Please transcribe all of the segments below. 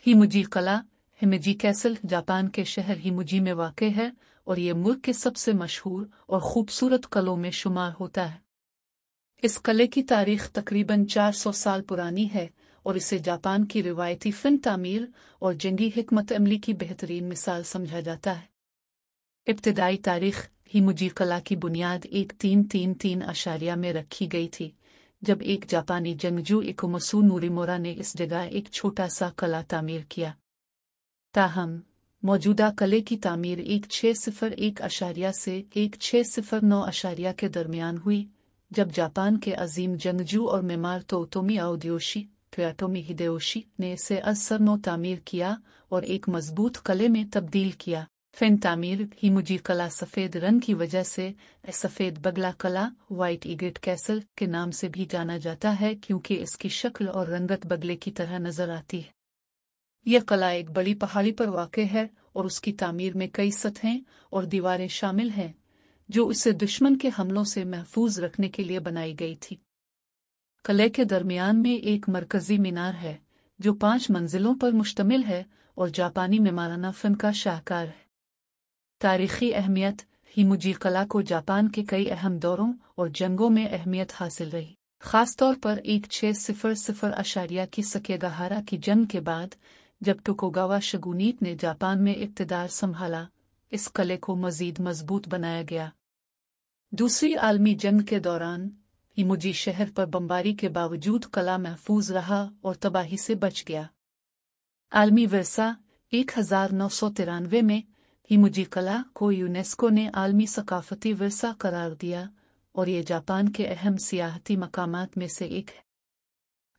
हिमुजी कला Himeji castle Japan के शहर हिमुजी में वाक़ है और ये मुल्क के सबसे मशहूर और खूबसूरत कलों में शुमार होता है। इस कले की तारीख तकरीबन 400 साल पुरानी है और इसे जापान की रिवायती फ़न तामीर और जंगी हिकमत अमली की बेहतरीन मिसाल समझा जाता है। इब्तिदाई तारीख हिमुजी कला की बुनियाद 1333 में रखी गई थी, जब एक जापानी जंगजू इकोमसू नोरिमुरा ने इस जगह एक छोटा सा कला तामीर किया। ताहम मौजूदा कले की तामीर 1601 से 1609 के दरमियान हुई, जब जापान के अजीम जंगजू और मेमार टोयोटोमी हिदेयोशी ने इसे असरनो तामीर किया और एक मजबूत कले में तब्दील किया। फ़न तामीर हिमुजी कला सफ़ेद रंग की वजह से सफ़ेद बगला कला वाइट ईगेट कैसल के नाम से भी जाना जाता है, क्योंकि इसकी शक्ल और रंगत बगले की तरह नजर आती है। यह कला एक बड़ी पहाड़ी पर वाक़ है और उसकी तामीर में कई सतहें और दीवारें शामिल हैं, जो उसे दुश्मन के हमलों से महफूज रखने के लिए बनाई गई थी। किले के दरमियान में एक मरकजी मीनार है, जो 5 मंजिलों पर मुश्तमिल है और जापानी मेमाराना फ़न का शाहकार है। तारीख़ी अहमियत हिमुजी कला को जापान के कई अहम दौरों और जंगों में अहमियत हासिल रही, ख़ासतौर पर 1600 की सकेगाहारा की जंग के बाद, जब टोकुगावा शगुनीत ने जापान में इक़्तिदार संभाला। इस किले को मज़ीद मजबूत बनाया गया। दूसरी आलमी जंग के दौरान हिमुजी शहर पर बमबारी के बावजूद किला महफूज रहा और तबाही से बच गया। आलमी विरसा 1993 में हिमुजी कला को यूनेस्को ने आलमी सकाफती विरसा करार दिया और ये जापान के अहम सियाहती मकामात में से एक है।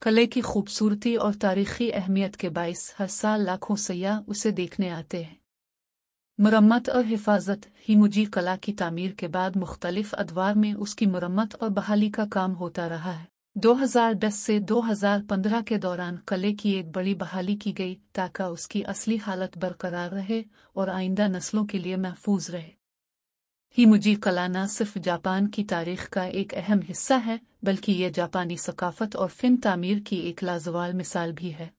किले की खूबसूरती और तारीख़ी अहमियत के बाइस हर साल लाखों सयाह उसे देखने आते हैं। मरम्मत और हिफाजत हिमुजी कला की तामीर के बाद मुख्तलिफ अदवार में उसकी मरम्मत और बहाली का काम होता रहा है। 2010 से 2015 के दौरान किले की एक बड़ी बहाली की गई ताकि उसकी असली हालत बरकरार रहे और आइंदा नस्लों के लिए महफूज रहे। हिमुजी कला न सिर्फ जापान की तारीख का एक अहम हिस्सा है, बल्कि ये जापानी सकाफत और फ़न तामीर की एक लाजवाब मिसाल भी है।